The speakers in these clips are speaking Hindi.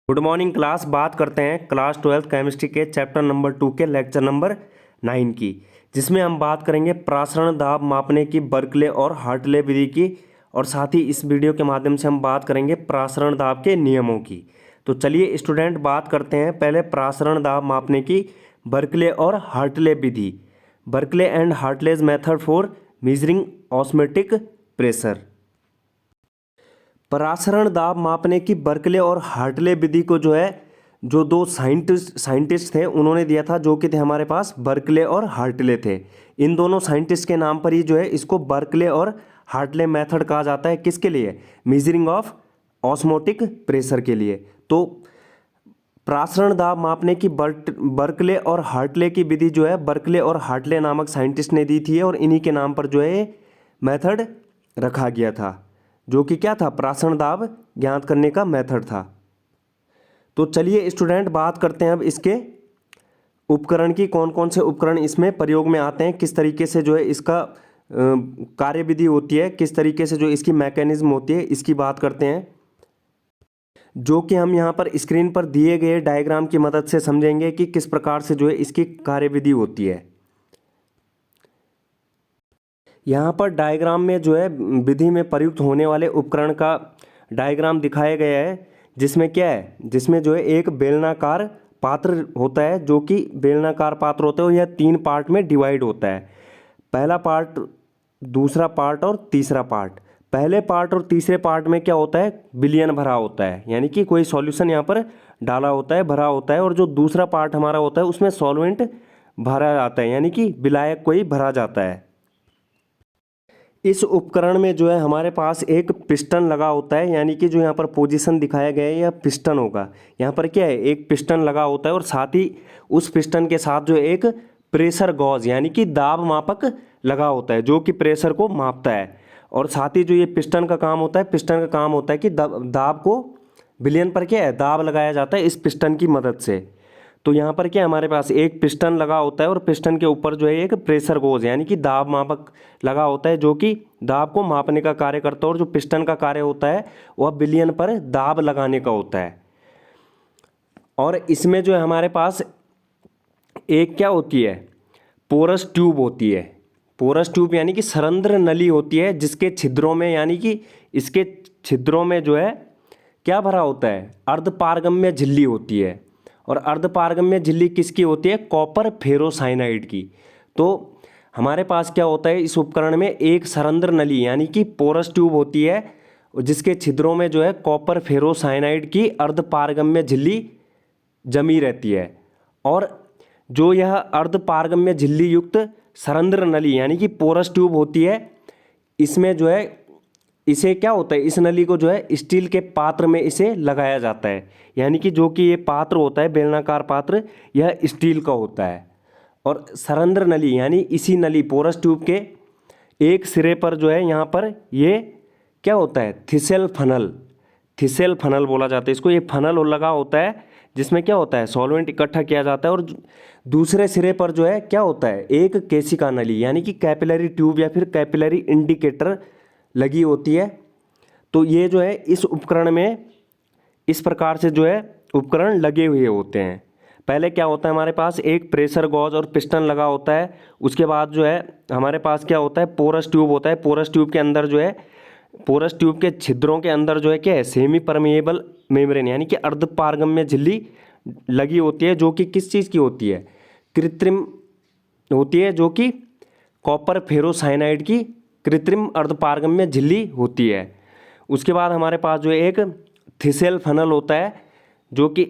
Good morning class. बात करते हैं क्लास 12 केमिस्ट्री के चैप्टर नंबर 2 के लेक्चर नंबर 9 की, जिसमें हम बात करेंगे प्रासरण दाब मापने की बर्कले और हार्टले विधि की, और साथ ही इस वीडियो के माध्यम से हम बात करेंगे प्रासरण दाब के नियमों की। तो चलिए स्टूडेंट बात करते हैं पहले प्रासरण दाब मापने की बर्कले और हार्टले विधि। Berkeley and Hartley's method for measuring osmotic pressure. प्रासरण दाब मापने की बर्कले और हार्टले विधि को जो दो साइंटिस्ट थे उन्होंने दिया था, जो कि थे हमारे पास बर्कले और हार्टले थे। इन दोनों साइंटिस्ट के नाम पर ही इसको बर्कले और हार्टले मेथड कहा जाता है। किसके लिए? मेजरिंग ऑफ ऑस्मोटिक प्रेशर के लिए। तो प्रासरण दाब मापने की बर्कले और हार्टले की विधि बर्कले और हार्टले नामक साइंटिस्ट ने दी थी, और इन्हीं के नाम पर मेथड रखा गया था, जो कि क्या था? प्रासरण दाब ज्ञात करने का मेथड था। तो चलिए स्टूडेंट बात करते हैं अब इसके उपकरण की। कौन कौन से उपकरण इसमें प्रयोग में आते हैं, किस तरीके से इसका कार्यविधि होती है, किस तरीके से इसकी मैकेनिज्म होती है, इसकी बात करते हैं, जो कि हम यहाँ पर स्क्रीन पर दिए गए डायग्राम की मदद से समझेंगे कि किस प्रकार से इसकी कार्यविधि होती है। यहाँ पर डायग्राम में विधि में प्रयुक्त होने वाले उपकरण का डायग्राम दिखाया गया है, जिसमें क्या है, जिसमें एक बेलनाकार पात्र होता है, जो कि बेलनाकार पात्र होता है, और यह 3 पार्ट में डिवाइड होता है। पहला पार्ट, दूसरा पार्ट और तीसरा पार्ट। पहले पार्ट और तीसरे पार्ट में क्या होता है? विलयन भरा होता है, यानी कि कोई सॉल्यूशन यहाँ पर डाला होता है, भरा होता है। और जो दूसरा पार्ट हमारा होता है उसमें सॉल्वेंट भरा जाता है, यानी कि विलायक कोई भरा जाता है। इस उपकरण में हमारे पास एक पिस्टन लगा होता है, यानी कि यहाँ पर पोजीशन दिखाया गया है, यह पिस्टन होगा। यहाँ पर क्या है? एक पिस्टन लगा होता है, और साथ ही उस पिस्टन के साथ एक प्रेशर गॉज यानी कि दाब मापक लगा होता है, जो कि प्रेशर को मापता है। और साथ ही ये पिस्टन का काम होता है, पिस्टन का काम होता है कि दाब को विलयन पर क्या है? दाब लगाया जाता है इस पिस्टन की मदद से। तो यहाँ पर क्या हमारे पास एक पिस्टन लगा होता है, और पिस्टन के ऊपर एक प्रेशर गोज यानी कि दाब मापक लगा होता है, जो कि दाब को मापने का कार्य करता है। और जो पिस्टन का कार्य होता है वह विलयन पर दाब लगाने का होता है। और इसमें हमारे पास एक क्या होती है? पोरस ट्यूब होती है। पोरस ट्यूब यानी कि सरंध्र नली होती है, जिसके छिद्रों में, यानी कि इसके छिद्रों में क्या भरा होता है? अर्धपारगम्य झिल्ली होती है। और अर्धपारगम्य झिल्ली किसकी होती है? कॉपर फेरोसाइनाइड की। तो हमारे पास क्या होता है इस उपकरण में? एक सरंध्र नली यानी कि पोरस ट्यूब होती है, जिसके छिद्रों में कॉपर फेरोसाइनाइड की अर्धपारगम्य झिल्ली जमी रहती है। और यह अर्धपारगम्य झिल्ली युक्त सरंध्र नली यानी कि पोरस ट्यूब होती है, इसमें इसे क्या होता है? इस नली को स्टील के पात्र में इसे लगाया जाता है, यानी कि ये पात्र होता है बेलनाकार पात्र, यह स्टील का होता है। और सरंध्र नली यानी इसी नली पोरस ट्यूब के एक सिरे पर यहाँ पर ये क्या होता है? थिसेल फनल बोला जाता है इसको। ये फनल लगा होता है, जिसमें क्या होता है? सॉल्वेंट इकट्ठा किया जाता है। और दूसरे सिरे पर क्या होता है? एक केशिका नली यानी कि कैपिलरी ट्यूब या फिर कैपिलरी इंडिकेटर लगी होती है। तो ये इस उपकरण में इस प्रकार से उपकरण लगे हुए होते हैं। पहले क्या होता है? हमारे पास एक प्रेशर गॉज और पिस्टन लगा होता है। उसके बाद हमारे पास क्या होता है? पोरस ट्यूब होता है। पोरस ट्यूब के अंदर पोरस ट्यूब के छिद्रों के अंदर क्या है? सेमी परमेएबल मेम्ब्रेन यानी कि अर्धपारगम्य झिल्ली लगी होती है, जो कि किस चीज़ की होती है? कृत्रिम होती है, जो कि कॉपर फेरोसाइनाइड की कृत्रिम अर्धपारगम्य झिल्ली होती है। उसके बाद हमारे पास एक थिसेल फनल होता है, जो कि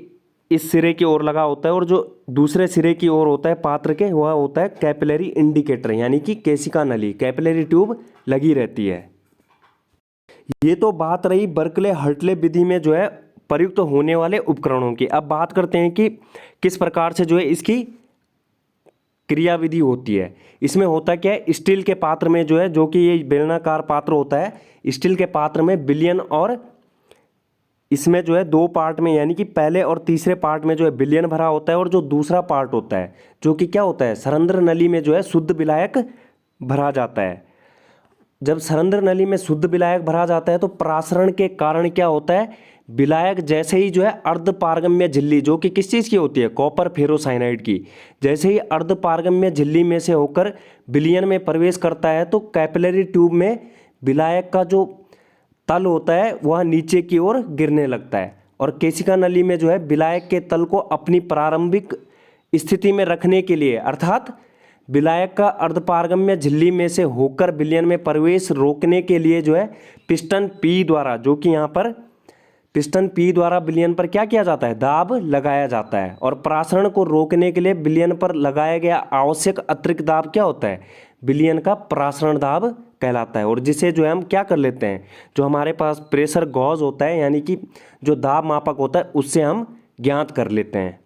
इस सिरे की ओर लगा होता है, और जो दूसरे सिरे की ओर होता है पात्र के, वह होता है कैपिलरी इंडिकेटर यानी कि केशिका नली, कैपिलरी ट्यूब लगी रहती है। ये तो बात रही बर्कले हार्टले विधि में प्रयुक्त होने वाले उपकरणों की। अब बात करते हैं कि किस प्रकार से इसकी क्रियाविधि होती है। इसमें होता क्या है? स्टील के पात्र में जो कि ये बेलनाकार पात्र होता है, स्टील के पात्र में विलयन, और इसमें 2 पार्ट में, यानी कि पहले और तीसरे पार्ट में विलयन भरा होता है, और जो दूसरा पार्ट होता है जो कि क्या होता है? सरंध्र नली में शुद्ध विलायक भरा जाता है। जब सरंध्र नली में शुद्ध विलायक भरा जाता है तो प्रासरण के कारण क्या होता है? विलायक जैसे ही जो है अर्धपारगम्य झिल्ली, जो कि किस चीज़ की होती है, कॉपर फेरोसाइनाइड की, जैसे ही अर्धपारगम्य झिल्ली में से होकर विलयन में प्रवेश करता है तो कैपिलरी ट्यूब में विलायक का जो तल होता है वह नीचे की ओर गिरने लगता है और केशिका नली में जो है विलायक के तल को अपनी प्रारंभिक स्थिति में रखने के लिए, अर्थात विलायक का अर्धपारगम्य झिल्ली में से होकर विलयन में प्रवेश रोकने के लिए जो है पिस्टन पी द्वारा, जो कि यहाँ पर पिस्टन पी द्वारा विलयन पर क्या किया जाता है, दाब लगाया जाता है। और प्रासरण को रोकने के लिए विलयन पर लगाया गया आवश्यक अतिरिक्त दाब क्या होता है, विलयन का प्रासरण दाब कहलाता है। और जिसे जो है हम क्या कर लेते हैं, जो हमारे पास प्रेशर गॉज होता है यानी कि जो दाब मापक होता है उससे हम ज्ञात कर लेते हैं।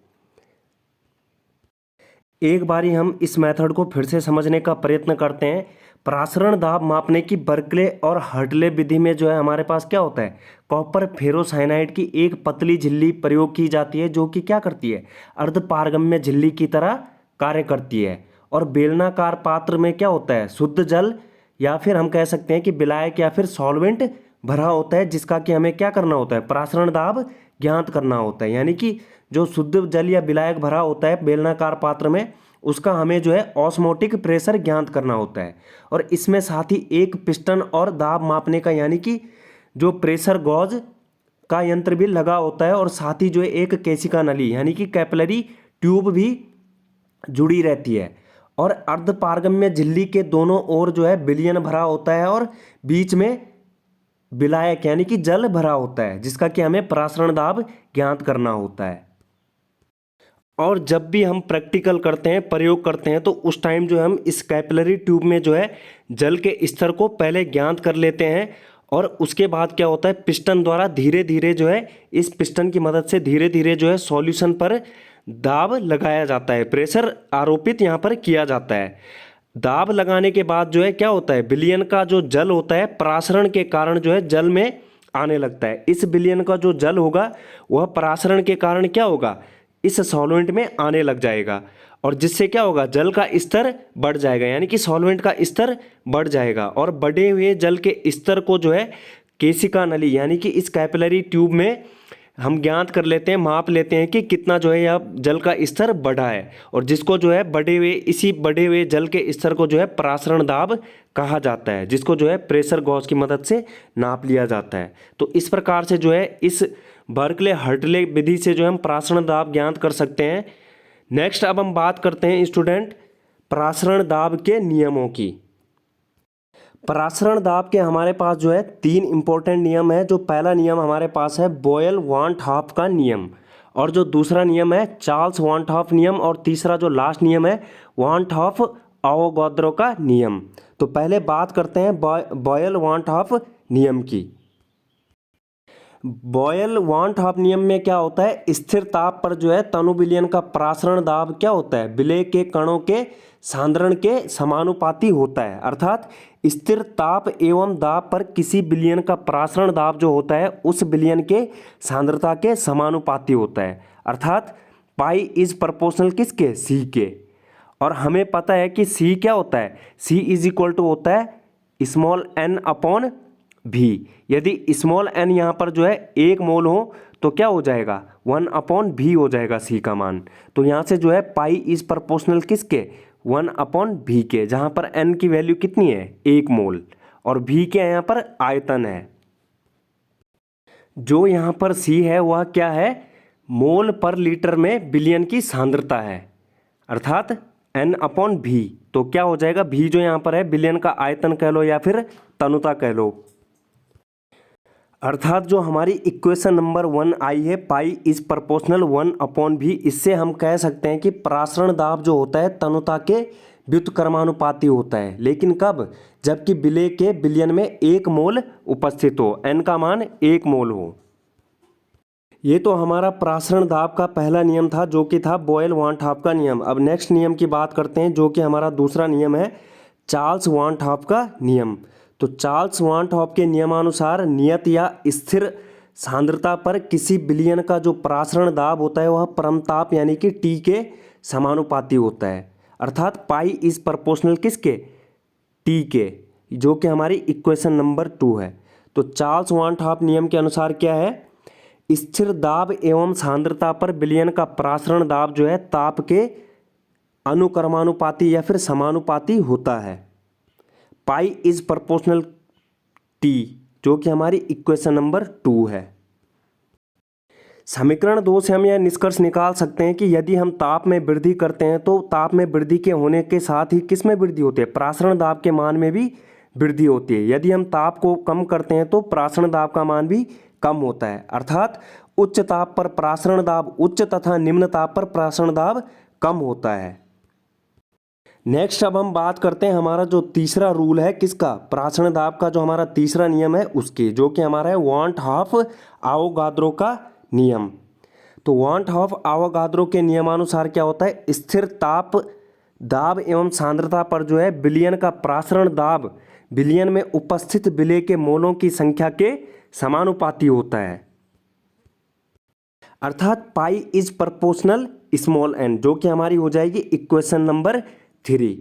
एक बारी हम इस मेथड को फिर से समझने का प्रयत्न करते हैं। प्रासरण दाब मापने की बर्कले और हर्टले विधि में जो है हमारे पास क्या होता है, कॉपर फेरोसाइनाइड की एक पतली झिल्ली प्रयोग की जाती है जो कि क्या करती है, अर्धपारगम्य झिल्ली की तरह कार्य करती है। और बेलनाकार पात्र में क्या होता है, शुद्ध जल या फिर हम कह सकते हैं कि विलायक या फिर सॉल्वेंट भरा होता है, जिसका कि हमें क्या करना होता है, प्रासरण दाब ज्ञात करना होता है। यानी कि जो शुद्ध जल या विलायक भरा होता है बेलनाकार पात्र में, उसका हमें जो है ऑस्मोटिक प्रेशर ज्ञात करना होता है। और इसमें साथ ही एक पिस्टन और दाब मापने का यानी कि जो प्रेशर गॉज का यंत्र भी लगा होता है और साथ ही जो है एक केशिका नली यानी कि कैपिलरी ट्यूब भी जुड़ी रहती है। और अर्धपारगम्य झिल्ली के दोनों ओर जो है विलयन भरा होता है और बीच में विलायक यानी कि जल भरा होता है, जिसका कि हमें प्रासरण दाब ज्ञात करना होता है। और जब भी हम प्रैक्टिकल करते हैं, प्रयोग करते हैं, तो उस टाइम जो हम इस कैपिलरी ट्यूब में जो है जल के स्तर को पहले ज्ञात कर लेते हैं और उसके बाद क्या होता है, पिस्टन द्वारा धीरे धीरे जो है इस पिस्टन की मदद से धीरे धीरे जो है सॉल्यूशन पर दाब लगाया जाता है, प्रेशर आरोपित यहाँ पर किया जाता है। दाब लगाने के बाद जो है क्या होता है, विलयन का जो जल होता है प्रासरण के कारण जो है जल में आने लगता है। इस विलयन का जो जल होगा वह प्रासरण के कारण क्या होगा, इस सॉल्वेंट में आने लग जाएगा और जिससे क्या होगा, जल का स्तर बढ़ जाएगा यानी कि सॉल्वेंट का स्तर बढ़ जाएगा। और बढ़े हुए जल के स्तर को जो है केशिका नली यानी कि इस कैपिलरी ट्यूब में हम ज्ञात कर लेते हैं, माप लेते हैं कि कितना जो है यह जल का स्तर बढ़ा है। और जिसको जो है इसी बढ़े हुए जल के स्तर को जो है प्रासरण दाब कहा जाता है, जिसको जो है प्रेशर गॉज की मदद से नाप लिया जाता है। तो इस प्रकार से जो है इस बर्कले हर्टले विधि से जो है हम प्रासरण दाब ज्ञात कर सकते हैं। नेक्स्ट अब हम बात करते हैं स्टूडेंट प्रासरण दाब के नियमों की। प्रासरण दाब के हमारे पास जो है 3 इंपॉर्टेंट नियम है। जो पहला नियम हमारे पास है बॉयल वांट हाफ का नियम, और जो दूसरा नियम है चार्ल्स वांट हाफ नियम, और तीसरा जो लास्ट नियम है वांट हाफ अवोगाद्रो का नियम। तो पहले बात करते हैं बॉयल वांट हाफ नियम की। बॉयल वांट हाफ नियम में क्या होता है, स्थिर ताप पर जो है तनु विलयन का प्रासरण दाब क्या होता है, विलय के कणों के सांद्रण के समानुपाती होता है। अर्थात स्थिर ताप एवं दाब पर किसी विलयन का प्रासरण दाब जो होता है उस विलयन के सांद्रता के समानुपाती होता है। अर्थात पाई इज प्रोपोर्शनल किसके, सी के। और हमें पता है कि सी क्या होता है, सी इज इक्वल टू होता है स्मॉल एन अपॉन भी। यदि स्मॉल एन यहाँ पर जो है 1 मोल हो तो क्या हो जाएगा, 1 अपॉन भी हो जाएगा सी का मान। तो यहाँ से जो है पाई इज प्रोपोर्शनल किसके, 1 अपॉन भी के, जहाँ पर एन की वैल्यू कितनी है, 1 मोल, और भी के यहाँ पर आयतन है। जो यहाँ पर सी है वह क्या है, मोल पर लीटर में विलयन की सांद्रता है, अर्थात एन अपॉन भी। तो क्या हो जाएगा, भी जो यहाँ पर है विलयन का आयतन कह लो या फिर तनुता कह लो। अर्थात जो हमारी इक्वेशन नंबर 1 आई है पाई इज प्रोपोर्शनल 1 अपॉन भी, इससे हम कह सकते हैं कि प्रासरण दाब जो होता है तनुता के व्युत्क्रमानुपाती होता है। लेकिन कब, जबकि विलय के विलयन में 1 मोल उपस्थित हो, एन का मान 1 मोल हो। ये तो हमारा प्रासरण दाब का पहला नियम था जो कि था बॉयल वांट हाफ का नियम। अब नेक्स्ट नियम की बात करते हैं जो कि हमारा दूसरा नियम है चार्ल्स वांट हाफ का नियम। तो चार्ल्स वांट हाफ के नियमानुसार नियत या स्थिर सांद्रता पर किसी विलयन का जो प्रासरण दाब होता है वह परमताप यानी कि टी के समानुपाती होता है। अर्थात पाई इज प्रोपोर्शनल किसके, टी के, जो कि हमारी इक्वेशन नंबर 2 है। तो चार्ल्स वांट हाफ नियम के अनुसार क्या है, स्थिर दाब एवं सांद्रता पर विलयन का प्रासरण दाब जो है ताप के अनुक्रमानुपाती या फिर समानुपाती होता है। पाई इज प्रोपोर्शनल टी, जो कि हमारी इक्वेशन नंबर 2 है। समीकरण 2 से हम यह निष्कर्ष निकाल सकते हैं कि यदि हम ताप में वृद्धि करते हैं तो ताप में वृद्धि के होने के साथ ही किस में वृद्धि होती है, प्रासरण दाब के मान में भी वृद्धि होती है। यदि हम ताप को कम करते हैं तो प्रासरण दाब का मान भी कम होता है, अर्थात उच्च ताप पर प्रासरण दाब उच्च तथा निम्न ताप पर प्रासरण दाब कम होता है। नेक्स्ट अब हम बात करते हैं हमारा जो तीसरा रूल है किसका, प्रासरण दाब का जो हमारा तीसरा नियम है उसके, जो कि हमारा है वांट हाफ आवोगाद्रो का नियम। तो वांट हाफ आवोगाद्रो के नियमानुसार क्या होता है, स्थिर ताप दाब एवं सांद्रता पर जो है विलयन का प्रासरण दाब विलयन में उपस्थित विलेय के मोलों की संख्या के समानुपाती होता है, अर्थात pi is proportional small n, जो कि हमारी हो जाएगी इक्वेशन नंबर 3।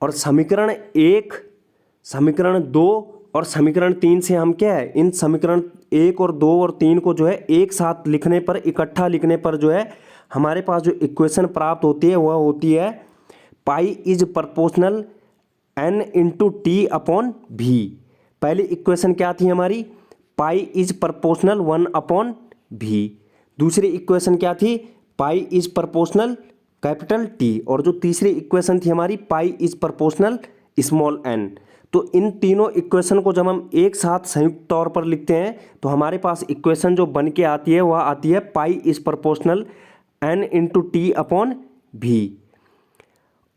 और समीकरण 1, समीकरण 2 और समीकरण 3 से हम क्या है, इन समीकरण 1 और 2 और 3 को जो है एक साथ लिखने पर, इकट्ठा लिखने पर जो है हमारे पास जो इक्वेशन प्राप्त होती है वह होती है pi is proportional n into T upon V. पहली इक्वेशन क्या थी हमारी, पाई इज प्रोपोर्शनल 1 अपॉन भी। दूसरी इक्वेशन क्या थी, pi is proportional capital T. और जो तीसरी इक्वेशन थी हमारी pi is proportional small n. तो इन तीनों इक्वेशन को जब हम एक साथ संयुक्त तौर पर लिखते हैं तो हमारे पास इक्वेशन जो बन के आती है वह आती है pi is proportional n into T upon V.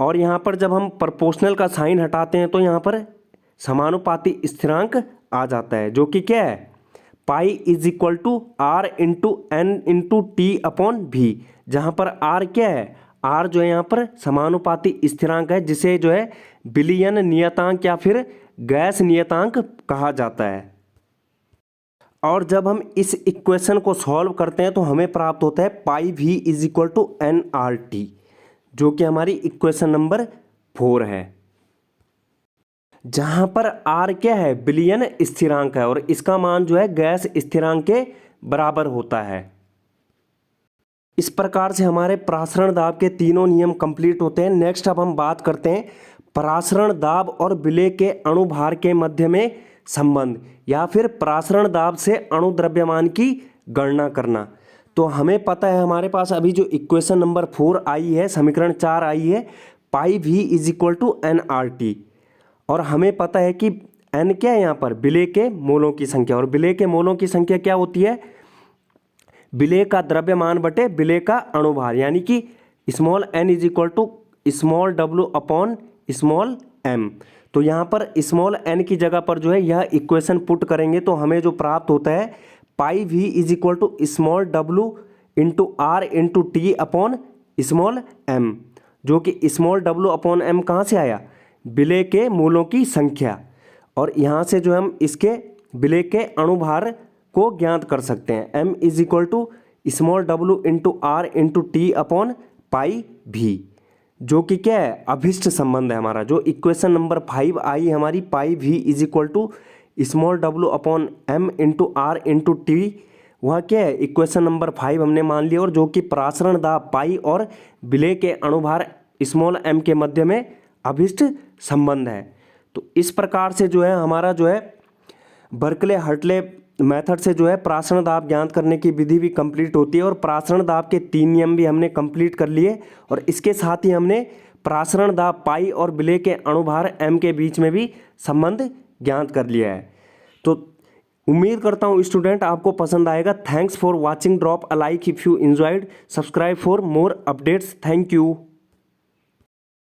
और यहाँ पर जब हम प्रोपोर्शनल का साइन हटाते हैं तो यहाँ पर समानुपाती स्थिरांक आ जाता है, जो कि क्या है, pi is equal to R into n into T upon V, जहाँ पर आर क्या है, आर जो है यहाँ पर समानुपाती स्थिरांक है, जिसे जो है विलयन नियतांक या फिर गैस नियतांक कहा जाता है। और जब हम इस इक्वेशन को सॉल्व करते हैं तो हमें प्राप्त होता है pi V is equal to n R T, जो कि हमारी इक्वेशन नंबर 4 है, जहां पर आर क्या है, विलयन स्थिरांक है और इसका मान जो है गैस स्थिरांक के बराबर होता है। इस प्रकार से हमारे प्रासरण दाब के तीनों नियम कंप्लीट होते हैं। नेक्स्ट अब हम बात करते हैं प्रासरण दाब और विलेय के अणुभार के मध्य में संबंध या फिर प्रासरण दाब से अणु द्रव्यमान की गणना करना। तो हमें पता है हमारे पास अभी जो इक्वेशन नंबर 4 आई है, समीकरण 4 आई है, pi V is equal to n R T. और हमें पता है कि एन क्या है यहाँ पर, विलेय के मोलों की संख्या। और विलेय के मोलों की संख्या क्या होती है, विलेय का द्रव्यमान बटे विलेय का अणुभार, यानी कि small n is equal to small डब्ल्यू अपॉन स्मॉल एम। तो यहाँ पर स्मॉल एन की जगह पर जो है यह इक्वेशन पुट करेंगे तो हमें जो प्राप्त होता है pi V is equal to small डब्ल्यू into R into T upon small m, जो कि स्मॉल डब्ल्यू अपॉन एम कहाँ से आया, विलेय के मोलों की संख्या। और यहाँ से जो हम इसके विलेय के अणुभार को ज्ञात कर सकते हैं, M is equal to small डब्ल्यू into R into T upon pi V, जो कि क्या है, अभिष्ट संबंध है हमारा। जो इक्वेशन नंबर 5 आई हमारी pi V is equal to small डब्ल्यू upon M into R into T, वह क्या है, इक्वेशन नंबर 5 हमने मान लिया। और जो कि प्रासरण दाब पाई और विलेय के अणुभार स्मॉल एम के मध्य में अभिष्ट संबंध है। तो इस प्रकार से जो है हमारा जो है बर्कले हर्टले मेथड से जो है प्रासरण दाब ज्ञात करने की विधि भी कंप्लीट होती है। और प्रासरण दाब के 3 नियम भी हमने कंप्लीट कर लिए और इसके साथ ही हमने प्रासरण दाब पाई और विलेय के अणुभार एम के बीच में भी संबंध ज्ञात कर लिया है। तो उम्मीद करता हूँ स्टूडेंट आपको पसंद आएगा। Thanks for watching, drop a like if you enjoyed, subscribe for more updates. Thank you.